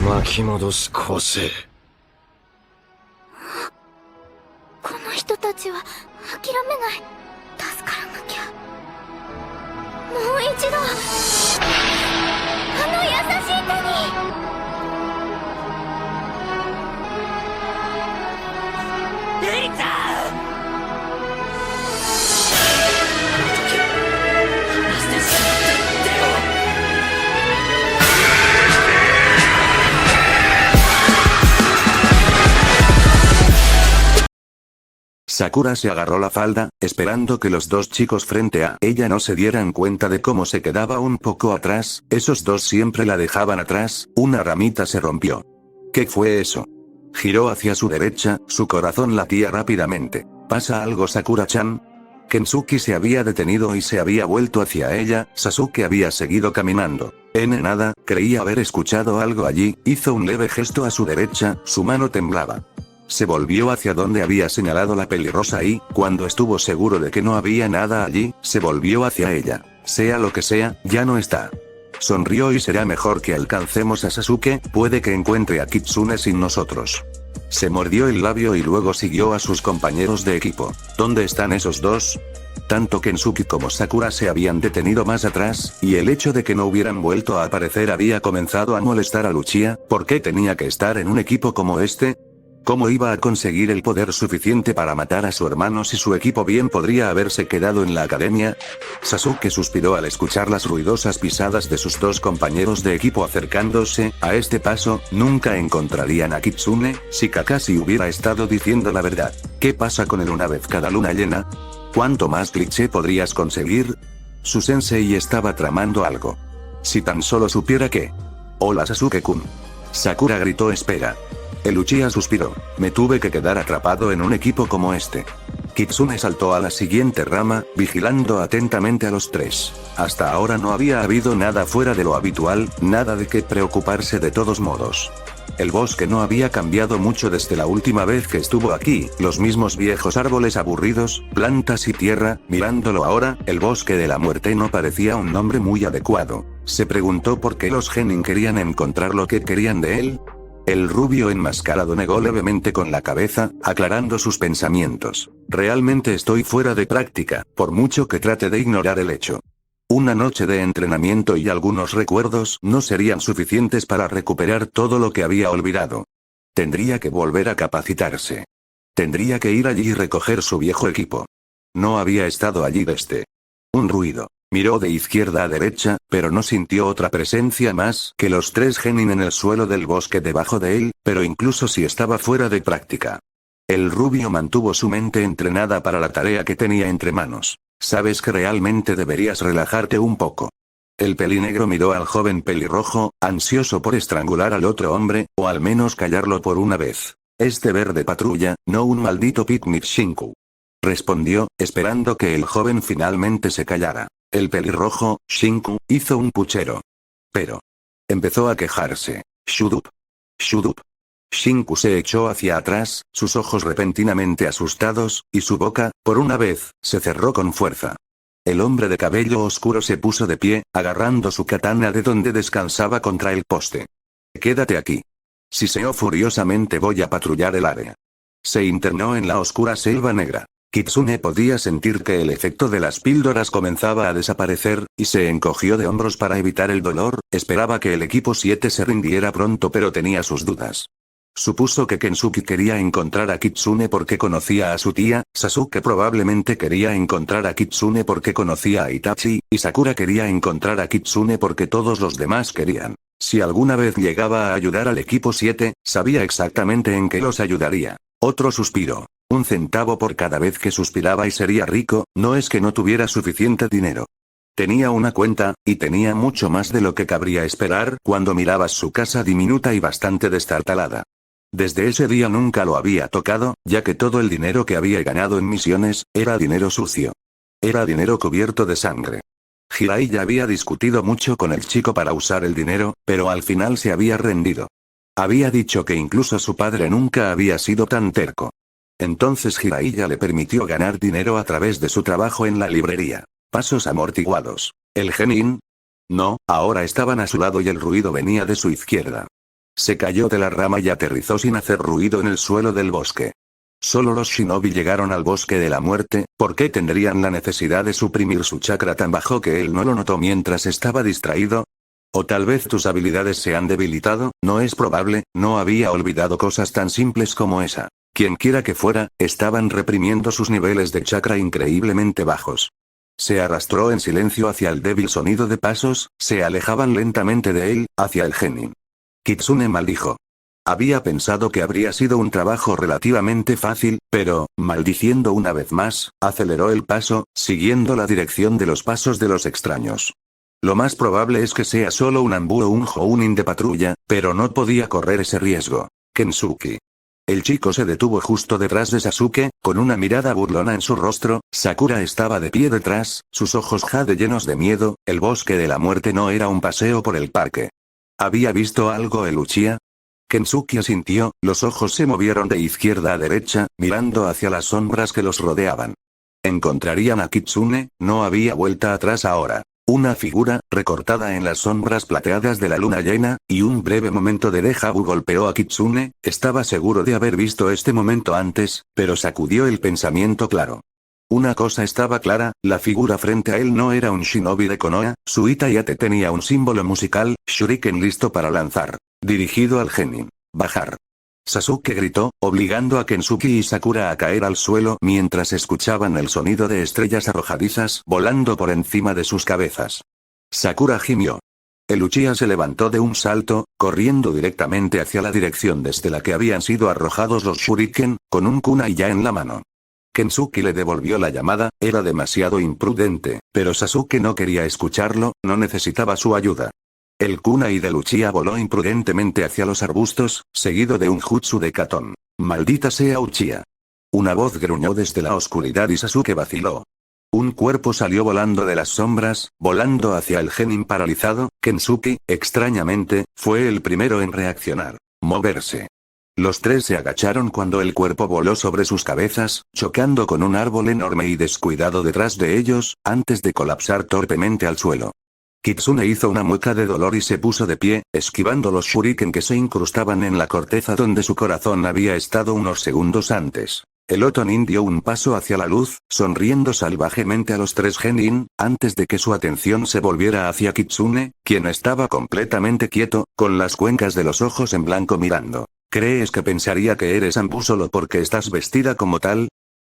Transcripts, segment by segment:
巻き戻す構成。この人たちは諦めない。助からなきゃ。もう一度あの優しい手に。エリちゃん。離してしまって手を。Sakura se agarró la falda, esperando que los dos chicos frente a ella no se dieran cuenta de cómo se quedaba un poco atrás. Esos dos siempre la dejaban atrás. Una ramita se rompió. ¿Qué fue eso? Giró hacia su derecha, su corazón latía rápidamente. ¿Pasa algo, Sakura-chan? Kensuke se había detenido y se había vuelto hacia ella. Sasuke había seguido caminando. Nada, creía haber escuchado algo allí. Hizo un leve gesto a su derecha, su mano temblaba. Se volvió hacia donde había señalado la pelirrosa y, cuando estuvo seguro de que no había nada allí, se volvió hacia ella. Sea lo que sea, ya no está. Sonrió y será mejor que alcancemos a Sasuke, puede que encuentre a Kitsune sin nosotros. Se mordió el labio y luego siguió a sus compañeros de equipo. ¿Dónde están esos dos? Tanto Kensuke como Sakura se habían detenido más atrás, y el hecho de que no hubieran vuelto a aparecer había comenzado a molestar a Luchia. ¿Por qué tenía que estar en un equipo como este? ¿Cómo iba a conseguir el poder suficiente para matar a su hermano si su equipo bien podría haberse quedado en la academia? Sasuke suspiró al escuchar las ruidosas pisadas de sus dos compañeros de equipo acercándose. A este paso, nunca encontrarían a Kitsune, si Kakashi hubiera estado diciendo la verdad. ¿Qué pasa con él una vez cada luna llena? ¿Cuánto más cliché podrías conseguir? Su sensei estaba tramando algo. Si tan solo supiera que... Hola Sasuke-kun. Sakura gritó espera. El Uchiha suspiró. Me tuve que quedar atrapado en un equipo como este. Kitsune saltó a la siguiente rama, vigilando atentamente a los tres. Hasta ahora no había habido nada fuera de lo habitual, nada de qué preocuparse de todos modos. El bosque no había cambiado mucho desde la última vez que estuvo aquí, los mismos viejos árboles aburridos, plantas y tierra. Mirándolo ahora, el bosque de la muerte no parecía un nombre muy adecuado. Se preguntó por qué los genin querían encontrar lo que querían de él. El rubio enmascarado negó levemente con la cabeza, aclarando sus pensamientos. Realmente estoy fuera de práctica, por mucho que trate de ignorar el hecho. Una noche de entrenamiento y algunos recuerdos no serían suficientes para recuperar todo lo que había olvidado. Tendría que volver a capacitarse. Tendría que ir allí y recoger su viejo equipo. No había estado allí desde. Un ruido. Miró de izquierda a derecha, pero no sintió otra presencia más que los tres genin en el suelo del bosque debajo de él, pero incluso si estaba fuera de práctica. El rubio mantuvo su mente entrenada para la tarea que tenía entre manos. Sabes que realmente deberías relajarte un poco. El pelinegro miró al joven pelirrojo, ansioso por estrangular al otro hombre, o al menos callarlo por una vez. Es deber de patrulla, no un maldito picnic Shinku. Respondió, esperando que el joven finalmente se callara. El pelirrojo, Shinku, hizo un puchero. Pero... empezó a quejarse. Shudup. Shudup. Shinku se echó hacia atrás, sus ojos repentinamente asustados, y su boca, por una vez, se cerró con fuerza. El hombre de cabello oscuro se puso de pie, agarrando su katana de donde descansaba contra el poste. Quédate aquí. Siseó furiosamente, voy a patrullar el área. Se internó en la oscura selva negra. Kitsune podía sentir que el efecto de las píldoras comenzaba a desaparecer, y se encogió de hombros para evitar el dolor. Esperaba que el equipo 7 se rindiera pronto, pero tenía sus dudas. Supuso que Kensuke quería encontrar a Kitsune porque conocía a su tía, Sasuke probablemente quería encontrar a Kitsune porque conocía a Itachi, y Sakura quería encontrar a Kitsune porque todos los demás querían. Si alguna vez llegaba a ayudar al equipo 7, sabía exactamente en qué los ayudaría. Otro suspiro. 1 centavo por cada vez que suspiraba y sería rico. No es que no tuviera suficiente dinero. Tenía una cuenta, y tenía mucho más de lo que cabría esperar cuando mirabas su casa diminuta y bastante destartalada. Desde ese día nunca lo había tocado, ya que todo el dinero que había ganado en misiones, era dinero sucio. Era dinero cubierto de sangre. Jiraiya había discutido mucho con el chico para usar el dinero, pero al final se había rendido. Había dicho que incluso su padre nunca había sido tan terco. Entonces Jiraiya le permitió ganar dinero a través de su trabajo en la librería. Pasos amortiguados. ¿El genin? No, ahora estaban a su lado y el ruido venía de su izquierda. Se cayó de la rama y aterrizó sin hacer ruido en el suelo del bosque. Solo los shinobi llegaron al bosque de la muerte. ¿Por qué tendrían la necesidad de suprimir su chakra tan bajo que él no lo notó mientras estaba distraído? O tal vez tus habilidades se han debilitado, no es probable, no había olvidado cosas tan simples como esa. Quienquiera que fuera, estaban reprimiendo sus niveles de chakra increíblemente bajos. Se arrastró en silencio hacia el débil sonido de pasos, se alejaban lentamente de él, hacia el genin. Kitsune maldijo. Había pensado que habría sido un trabajo relativamente fácil, pero, maldiciendo una vez más, aceleró el paso, siguiendo la dirección de los pasos de los extraños. Lo más probable es que sea solo un Anbu o un Jounin de patrulla, pero no podía correr ese riesgo. Kensuke. El chico se detuvo justo detrás de Sasuke, con una mirada burlona en su rostro. Sakura estaba de pie detrás, sus ojos jade llenos de miedo. El bosque de la muerte no era un paseo por el parque. ¿Había visto algo el Uchiha? Kensuke asintió, los ojos se movieron de izquierda a derecha, mirando hacia las sombras que los rodeaban. ¿Encontrarían a Kitsune? No había vuelta atrás ahora. Una figura, recortada en las sombras plateadas de la luna llena, y un breve momento de déjà vu golpeó a Kitsune. Estaba seguro de haber visto este momento antes, pero sacudió el pensamiento claro. Una cosa estaba clara, la figura frente a él no era un shinobi de Konoha. Su Itayate tenía un símbolo musical, shuriken listo para lanzar. Dirigido al genin. Bajar. Sasuke gritó, obligando a Kensuke y Sakura a caer al suelo mientras escuchaban el sonido de estrellas arrojadizas volando por encima de sus cabezas. Sakura gimió. El Uchiha se levantó de un salto, corriendo directamente hacia la dirección desde la que habían sido arrojados los shuriken, con un kunai ya en la mano. Kensuke le devolvió la llamada, era demasiado imprudente, pero Sasuke no quería escucharlo, no necesitaba su ayuda. El kunai de Uchiha voló imprudentemente hacia los arbustos, seguido de un jutsu de Katon. Maldita sea Uchiha. Una voz gruñó desde la oscuridad y Sasuke vaciló. Un cuerpo salió volando de las sombras, volando hacia el genin paralizado. Kensuke, extrañamente, fue el primero en reaccionar. Moverse. Los tres se agacharon cuando el cuerpo voló sobre sus cabezas, chocando con un árbol enorme y descuidado detrás de ellos, antes de colapsar torpemente al suelo. Kitsune hizo una mueca de dolor y se puso de pie, esquivando los shuriken que se incrustaban en la corteza donde su corazón había estado unos segundos antes. El Otonin dio un paso hacia la luz, sonriendo salvajemente a los tres genin, antes de que su atención se volviera hacia Kitsune, quien estaba completamente quieto, con las cuencas de los ojos en blanco mirando. ¿Crees que pensaría que eres Anbu solo porque estás vestida como tal?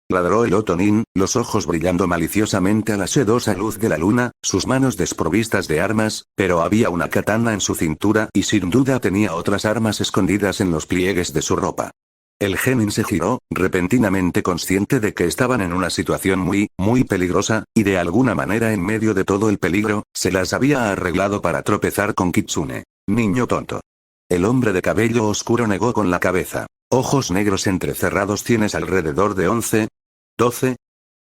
Ladró el Otonin, los ojos brillando maliciosamente a la sedosa luz de la luna, sus manos desprovistas de armas, pero había una katana en su cintura y sin duda tenía otras armas escondidas en los pliegues de su ropa. El genin se giró, repentinamente consciente de que estaban en una situación muy peligrosa, y de alguna manera en medio de todo el peligro, se las había arreglado para tropezar con Kitsune. Niño tonto. El hombre de cabello oscuro negó con la cabeza. Ojos negros entrecerrados. ¿Tienes alrededor de 11? ¿12?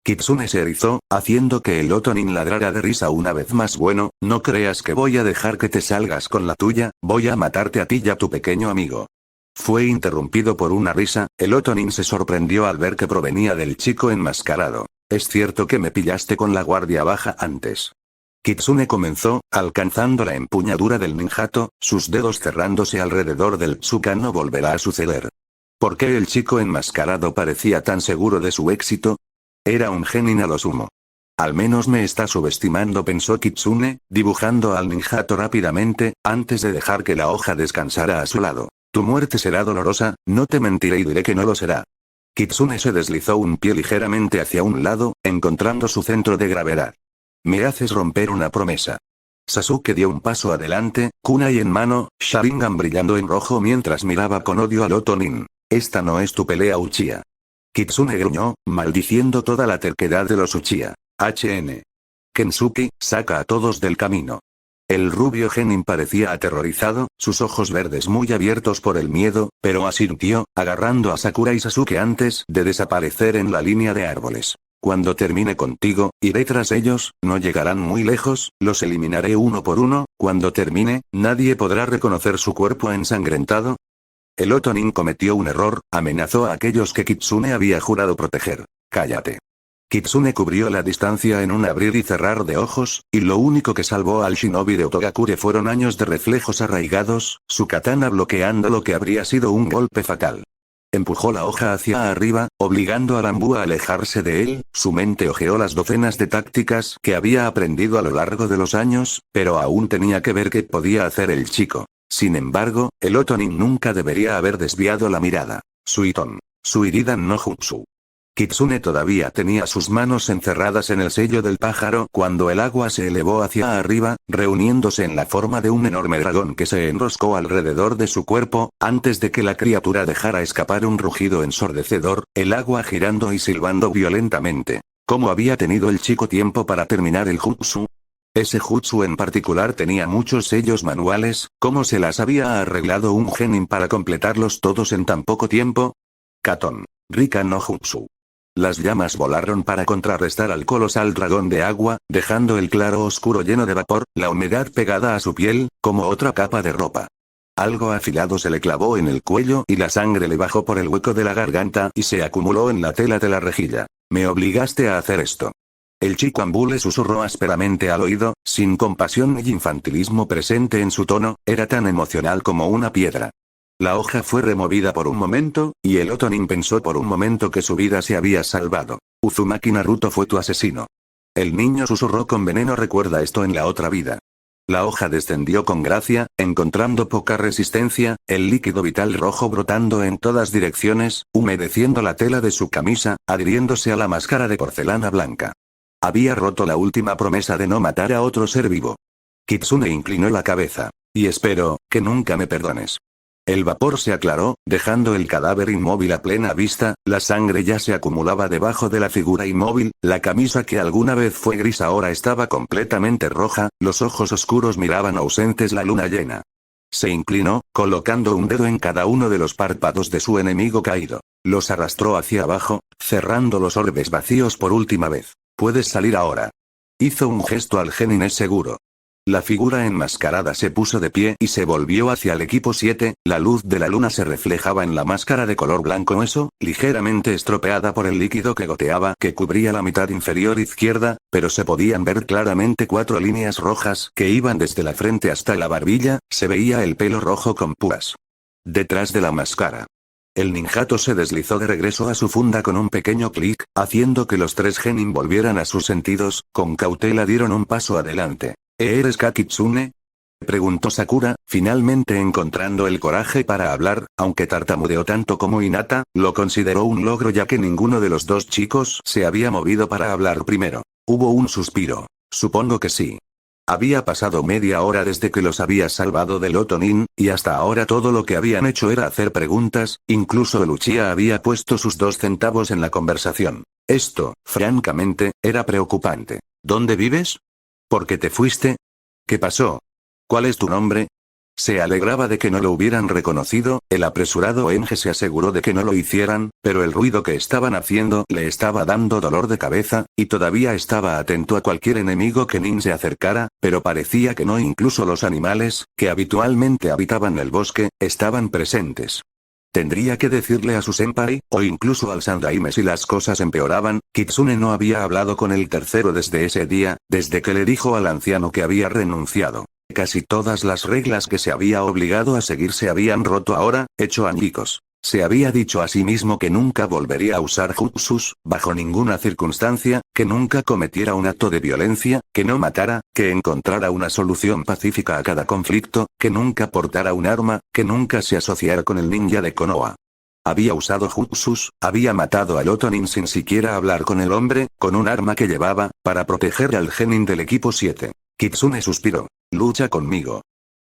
Kitsune se erizó, haciendo que el Otonin ladrara de risa una vez más. Bueno, no creas que voy a dejar que te salgas con la tuya, voy a matarte a ti y a tu pequeño amigo. Fue interrumpido por una risa. El Otonin se sorprendió al ver que provenía del chico enmascarado. Es cierto que me pillaste con la guardia baja antes. Kitsune comenzó, alcanzando la empuñadura del ninjato, sus dedos cerrándose alrededor del Tsuka. No volverá a suceder. ¿Por qué el chico enmascarado parecía tan seguro de su éxito? Era un genin a lo sumo. Al menos me está subestimando, pensó Kitsune, dibujando al ninjato rápidamente, antes de dejar que la hoja descansara a su lado. Tu muerte será dolorosa, no te mentiré y diré que no lo será. Kitsune se deslizó un pie ligeramente hacia un lado, encontrando su centro de gravedad. Me haces romper una promesa. Sasuke dio un paso adelante, kunai en mano, Sharingan brillando en rojo mientras miraba con odio al Otonin. Esta no es tu pelea, Uchiha. Kitsune gruñó, maldiciendo toda la terquedad de los Uchiha. Kensuke, saca a todos del camino. El rubio genin parecía aterrorizado, sus ojos verdes muy abiertos por el miedo, pero asintió, agarrando a Sakura y Sasuke antes de desaparecer en la línea de árboles. Cuando termine contigo, iré tras ellos, no llegarán muy lejos, los eliminaré uno por uno. Cuando termine, nadie podrá reconocer su cuerpo ensangrentado. El Otonin cometió un error, amenazó a aquellos que Kitsune había jurado proteger. Cállate. Kitsune cubrió la distancia en un abrir y cerrar de ojos, y lo único que salvó al shinobi de Otogakure fueron años de reflejos arraigados, su katana bloqueando lo que habría sido un golpe fatal. Empujó la hoja hacia arriba, obligando a Rambo a alejarse de él, su mente hojeó las docenas de tácticas que había aprendido a lo largo de los años, pero aún tenía que ver qué podía hacer el chico. Sin embargo, el Otonin nunca debería haber desviado la mirada. Suiton. Suiridan no Jutsu. Kitsune todavía tenía sus manos encerradas en el sello del pájaro cuando el agua se elevó hacia arriba, reuniéndose en la forma de un enorme dragón que se enroscó alrededor de su cuerpo, antes de que la criatura dejara escapar un rugido ensordecedor, el agua girando y silbando violentamente. ¿Cómo había tenido el chico tiempo para terminar el jutsu? Ese jutsu en particular tenía muchos sellos manuales, ¿cómo se las había arreglado un genin para completarlos todos en tan poco tiempo? Katon. Rika no Jutsu. Las llamas volaron para contrarrestar al colosal dragón de agua, dejando el claro oscuro lleno de vapor, la humedad pegada a su piel, como otra capa de ropa. Algo afilado se le clavó en el cuello y la sangre le bajó por el hueco de la garganta y se acumuló en la tela de la rejilla. Me obligaste a hacer esto. El chico Ambú le susurró ásperamente al oído, sin compasión ni infantilismo presente en su tono, era tan emocional como una piedra. La hoja fue removida por un momento, y el Otonin pensó por un momento que su vida se había salvado. Uzumaki Naruto fue tu asesino. El niño susurró con veneno, recuerda esto en la otra vida. La hoja descendió con gracia, encontrando poca resistencia, el líquido vital rojo brotando en todas direcciones, humedeciendo la tela de su camisa, adhiriéndose a la máscara de porcelana blanca. Había roto la última promesa de no matar a otro ser vivo. Kitsune inclinó la cabeza. Y espero, que nunca me perdones. El vapor se aclaró, dejando el cadáver inmóvil a plena vista, la sangre ya se acumulaba debajo de la figura inmóvil, la camisa que alguna vez fue gris ahora estaba completamente roja, los ojos oscuros miraban ausentes la luna llena. Se inclinó, colocando un dedo en cada uno de los párpados de su enemigo caído. Los arrastró hacia abajo, cerrando los orbes vacíos por última vez. Puedes salir ahora. Hizo un gesto al genin seguro. La figura enmascarada se puso de pie y se volvió hacia el equipo 7, la luz de la luna se reflejaba en la máscara de color blanco hueso, ligeramente estropeada por el líquido que goteaba que cubría la mitad inferior izquierda, pero se podían ver claramente 4 líneas rojas que iban desde la frente hasta la barbilla, se veía el pelo rojo con púas. Detrás de la máscara. El ninjato se deslizó de regreso a su funda con un pequeño clic, haciendo que los 3 genin volvieran a sus sentidos, con cautela dieron un paso adelante. ¿Eres Kitsune? Preguntó Sakura, finalmente encontrando el coraje para hablar, aunque tartamudeó tanto como Hinata, lo consideró un logro ya que ninguno de los 2 chicos se había movido para hablar primero. Hubo un suspiro. Supongo que sí. Había pasado media hora desde que los había salvado del Otonin, y hasta ahora todo lo que habían hecho era hacer preguntas, incluso el Uchiha había puesto sus 2 centavos en la conversación. Esto, francamente, era preocupante. ¿Dónde vives? ¿Por qué te fuiste? ¿Qué pasó? ¿Cuál es tu nombre? Se alegraba de que no lo hubieran reconocido, el apresurado Enge se aseguró de que no lo hicieran, pero el ruido que estaban haciendo le estaba dando dolor de cabeza, y todavía estaba atento a cualquier enemigo que Nin se acercara, pero parecía que no, incluso los animales, que habitualmente habitaban el bosque, estaban presentes. Tendría que decirle a su senpai, o incluso al Sandaime si las cosas empeoraban. Kitsune no había hablado con el tercero desde ese día, desde que le dijo al anciano que había renunciado. Casi todas las reglas que se había obligado a seguir se habían roto ahora, hecho añicos. Se había dicho a sí mismo que nunca volvería a usar jutsus, bajo ninguna circunstancia, que nunca cometiera un acto de violencia, que no matara, que encontrara una solución pacífica a cada conflicto, que nunca portara un arma, que nunca se asociara con el ninja de Konoha. Había usado jutsus, había matado al Otonin sin siquiera hablar con el hombre, con un arma que llevaba, para proteger al genin del equipo 7. Kitsune suspiró. Lucha conmigo.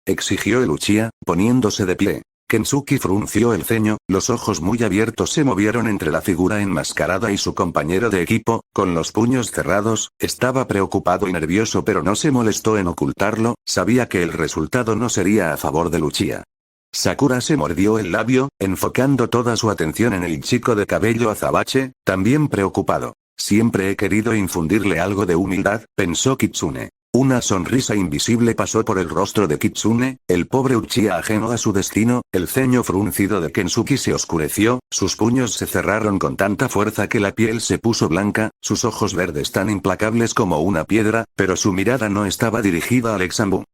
Exigió el Uchiha, poniéndose de pie. Kensuke frunció el ceño, los ojos muy abiertos se movieron entre la figura enmascarada y su compañero de equipo, con los puños cerrados, estaba preocupado y nervioso pero no se molestó en ocultarlo, sabía que el resultado no sería a favor de Uchiha. Sakura se mordió el labio, enfocando toda su atención en el chico de cabello azabache, también preocupado. Siempre he querido infundirle algo de humildad, pensó Kitsune. Una sonrisa invisible pasó por el rostro de Kitsune, el pobre Uchiha ajeno a su destino, el ceño fruncido de Kensuke se oscureció, sus puños se cerraron con tanta fuerza que la piel se puso blanca, sus ojos verdes tan implacables como una piedra, pero su mirada no estaba dirigida al Exambu.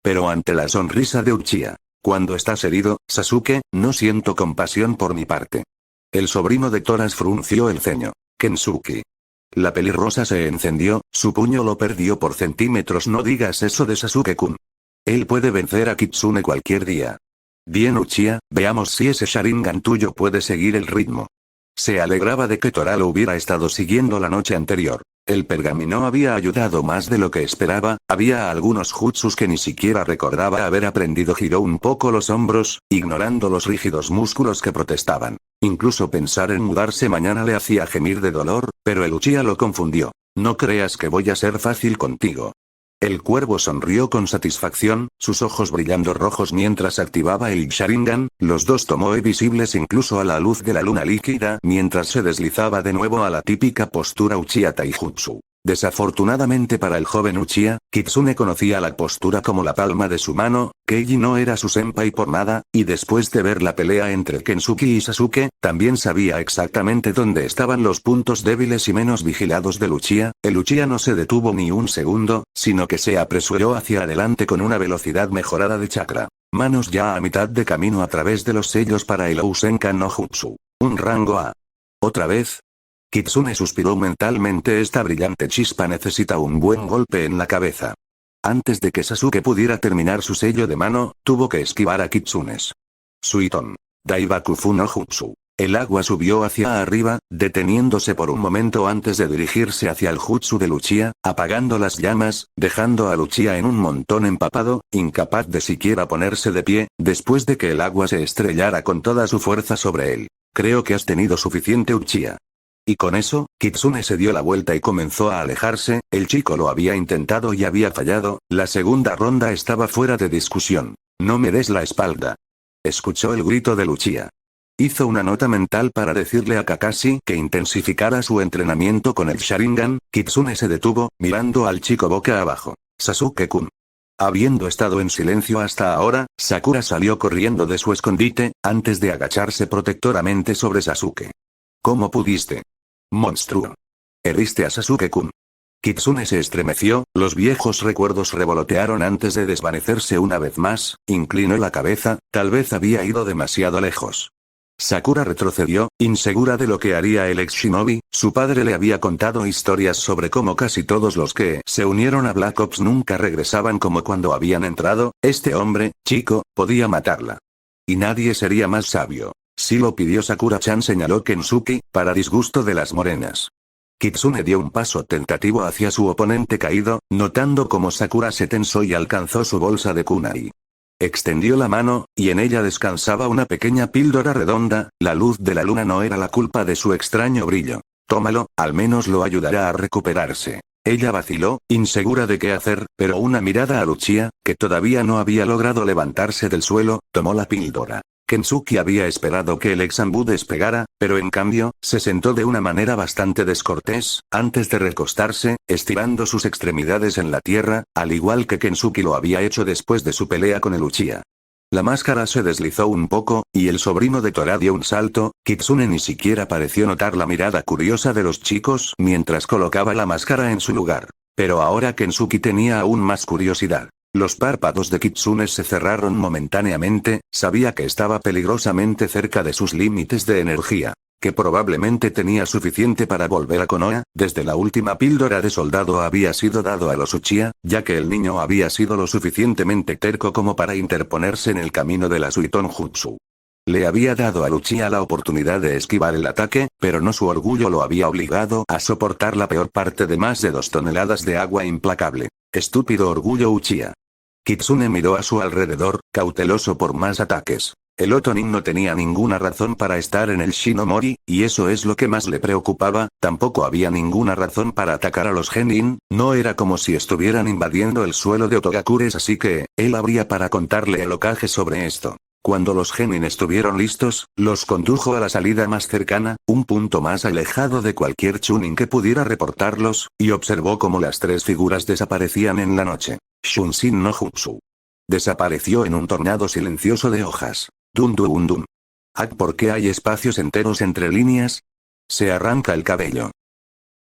Pero ante la sonrisa de Uchiha, cuando estás herido, Sasuke, no siento compasión por mi parte. El sobrino de Toras frunció el ceño. Kensuke. La pelirrosa se encendió, su puño lo perdió por centímetros. No digas eso de Sasuke-kun. Él puede vencer a Kitsune cualquier día. Bien Uchiha, veamos si ese Sharingan tuyo puede seguir el ritmo. Se alegraba de que Tora lo hubiera estado siguiendo la noche anterior. El pergamino había ayudado más de lo que esperaba, había algunos jutsus que ni siquiera recordaba haber aprendido. Giró un poco los hombros, ignorando los rígidos músculos que protestaban. Incluso pensar en mudarse mañana le hacía gemir de dolor, pero el Uchiha lo confundió. No creas que voy a ser fácil contigo. El cuervo sonrió con satisfacción, sus ojos brillando rojos mientras activaba el Sharingan, los dos tomoe visibles incluso a la luz de la luna líquida mientras se deslizaba de nuevo a la típica postura Uchiha Taijutsu. Desafortunadamente para el joven Uchiha, Kitsune conocía la postura como la palma de su mano, Keiji no era su senpai por nada, y después de ver la pelea entre Kensuke y Sasuke, también sabía exactamente dónde estaban los puntos débiles y menos vigilados del Uchiha. El Uchiha no se detuvo ni un segundo, sino que se apresuró hacia adelante con una velocidad mejorada de chakra. Manos ya a mitad de camino a través de los sellos para el Ousenkan no Jutsu. Un rango A. ¿Otra vez? Kitsune suspiró mentalmente. Esta brillante chispa necesita un buen golpe en la cabeza. Antes de que Sasuke pudiera terminar su sello de mano, tuvo que esquivar a Kitsunes. Suiton. Daibakufu no Jutsu. El agua subió hacia arriba, deteniéndose por un momento antes de dirigirse hacia el jutsu de Uchiha, apagando las llamas, dejando a Uchiha en un montón empapado, incapaz de siquiera ponerse de pie, después de que el agua se estrellara con toda su fuerza sobre él. Creo que has tenido suficiente Uchiha. Y con eso, Kitsune se dio la vuelta y comenzó a alejarse. El chico lo había intentado y había fallado, la segunda ronda estaba fuera de discusión. No me des la espalda. Escuchó el grito de Uchiha. Hizo una nota mental para decirle a Kakashi que intensificara su entrenamiento con el Sharingan. Kitsune se detuvo, mirando al chico boca abajo. Sasuke-kun. Habiendo estado en silencio hasta ahora, Sakura salió corriendo de su escondite, antes de agacharse protectoramente sobre Sasuke. ¿Cómo pudiste? Monstruo. Heriste a Sasuke-kun. Kitsune se estremeció, los viejos recuerdos revolotearon antes de desvanecerse una vez más, inclinó la cabeza, tal vez había ido demasiado lejos. Sakura retrocedió, insegura de lo que haría el ex shinobi. Su padre le había contado historias sobre cómo casi todos los que se unieron a Black Ops nunca regresaban como cuando habían entrado. Este hombre, chico, podía matarla. Y nadie sería más sabio. Si lo pidió Sakura-chan, señaló Kensuke, para disgusto de las morenas. Kitsune dio un paso tentativo hacia su oponente caído, notando cómo Sakura se tensó y alcanzó su bolsa de kunai. Extendió la mano, y en ella descansaba una pequeña píldora redonda. La luz de la luna no era la culpa de su extraño brillo. Tómalo, al menos lo ayudará a recuperarse. Ella vaciló, insegura de qué hacer, pero una mirada a Uchiha, que todavía no había logrado levantarse del suelo, tomó la píldora. Kensuke había esperado que el Exambu despegara, pero en cambio, se sentó de una manera bastante descortés, antes de recostarse, estirando sus extremidades en la tierra, al igual que Kensuke lo había hecho después de su pelea con el Uchiha. La máscara se deslizó un poco, y el sobrino de Tora dio un salto. Kitsune ni siquiera pareció notar la mirada curiosa de los chicos mientras colocaba la máscara en su lugar. Pero ahora Kensuke tenía aún más curiosidad. Los párpados de Kitsune se cerraron momentáneamente, sabía que estaba peligrosamente cerca de sus límites de energía, que probablemente tenía suficiente para volver a Konoha. Desde la última píldora de soldado había sido dado a los Uchiha, ya que el niño había sido lo suficientemente terco como para interponerse en el camino de la Suiton Jutsu. Le había dado a Uchiha la oportunidad de esquivar el ataque, pero no su orgullo lo había obligado a soportar la peor parte de más de 2 toneladas de agua implacable. Estúpido orgullo Uchiha. Kitsune miró a su alrededor, cauteloso por más ataques. El Otonin no tenía ninguna razón para estar en el Shinomori, y eso es lo que más le preocupaba. Tampoco había ninguna razón para atacar a los Genin, no era como si estuvieran invadiendo el suelo de Otogakures, así que, él habría para contarle el Hokage sobre esto. Cuando los genin estuvieron listos, los condujo a la salida más cercana, un punto más alejado de cualquier chunin que pudiera reportarlos, y observó cómo las tres figuras desaparecían en la noche. Shunshin no Jutsu. Desapareció en un tornado silencioso de hojas. Dun dun dun. ¿Por qué hay espacios enteros entre líneas? Se arranca el cabello.